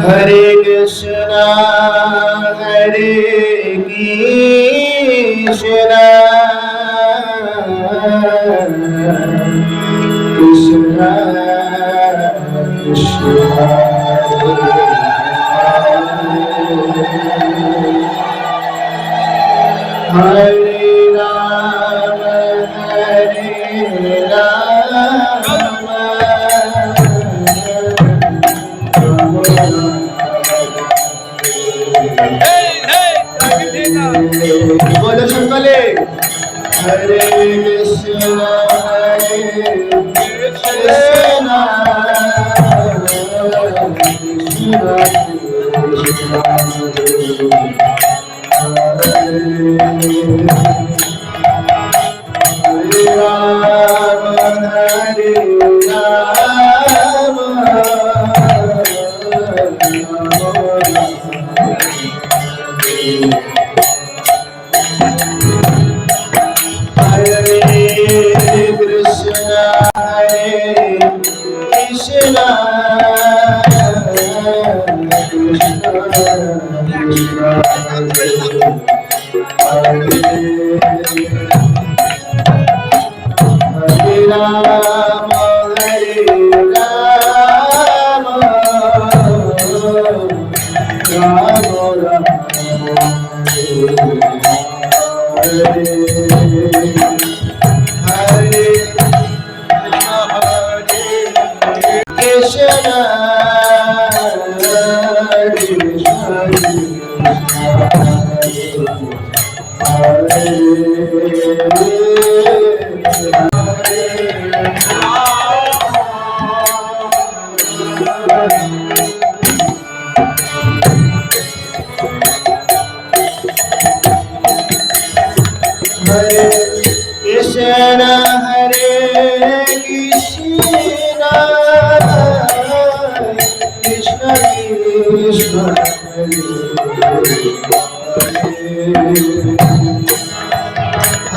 Hare Krishna, Hare Krishna, Krishna Krishna, Hare Rama, Hare Rama, बोलो शंकले हरे कृष्णा हरे कृष्णा कृष्णा कृष्णा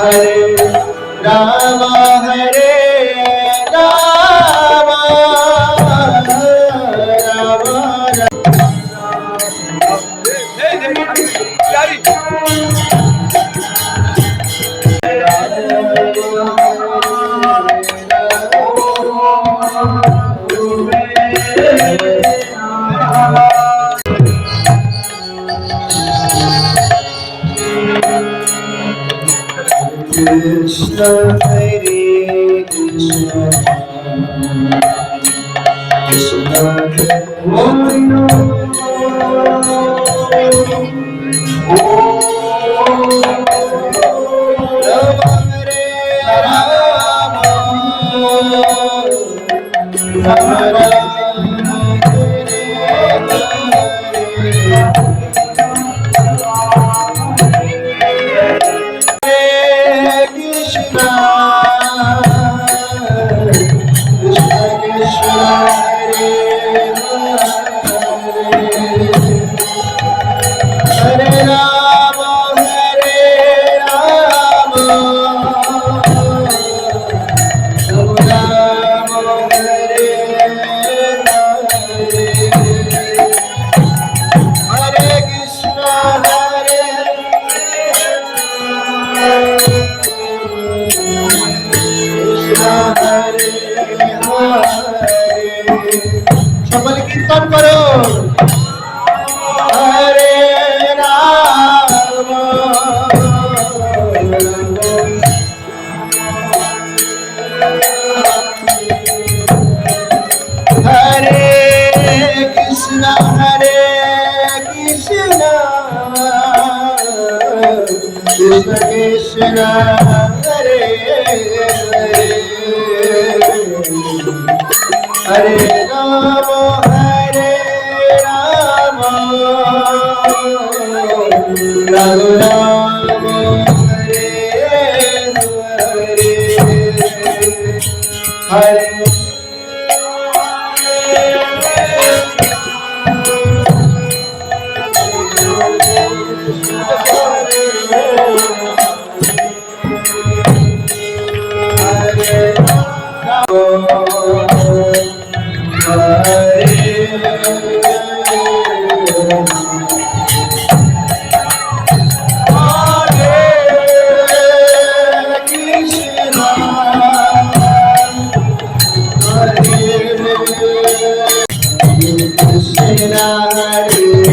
हरे राम हरे Ram Krishna, Hare Krishna, Krishna Krishna, Hare Rama, Hare Rama, Rama Rama, Hare Hare Krishna, Krishna, Hare Krishna, Krishna Krishna, Hare Rama, Hare Rama, Rama Krishna, Hare Krishna, Krishna সকলে কীর্তন করো হরে রাম হরে কৃষ্ণ হরে কৃষ্ণ কৃষ্ণ কৃষ্ণ হরে हरे Ram Ram Ram Hare Hare Hare Krishna Hare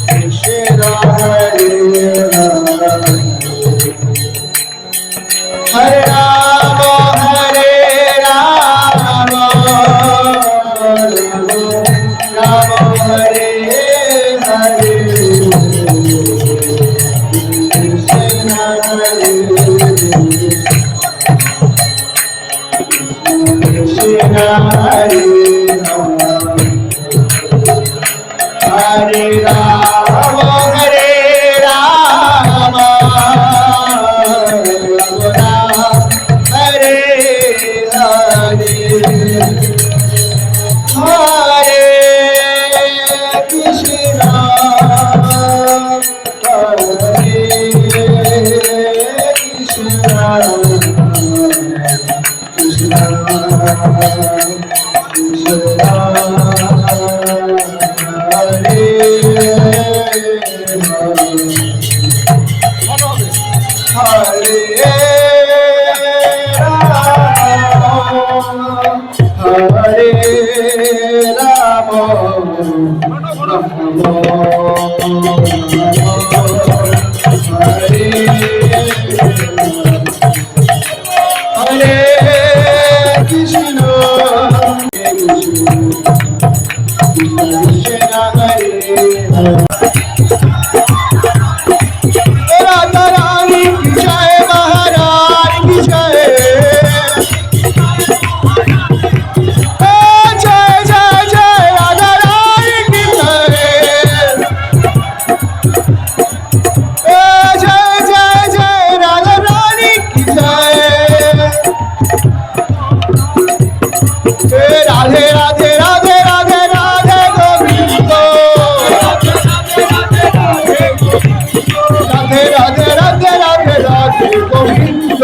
Krishna Hare Hare Rama, Hare Rama, Rama Hare Hare, Krishna Hare Krishna Hare Hare Rama, Hare Rama, Hare Hare, Hare Krishna, Hare Krishna, Krishna Krishna, Hare Hare Hare Rama, Hare Krishna, Krishna Hare Hare. Radha Rani की जय, महारानी की जय, जय जय जय राधा रानी की जय, जय जय जय राधा रानी की जय, राधे राधे राधे राधे राधे गोविंद, राधे राधे राधे राधे राधे गोविंद,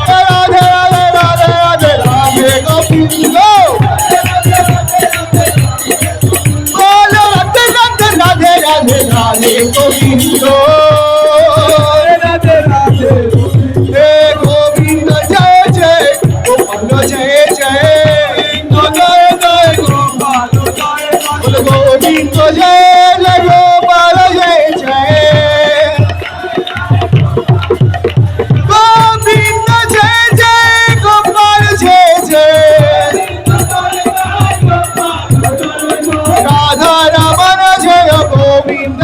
राधे राधे राधे राधे राधे गोविंद, बोलो राधे राधे राधे राधे राधे गोविंद, राधे राधे हे गोविंद जय जय गोपाल जय जय, जय जय गोपाल जय गोविंद जय गोपाल जय जय, गोविंद जय जय गोपाल जय जय, राधा रमण जय गोविंद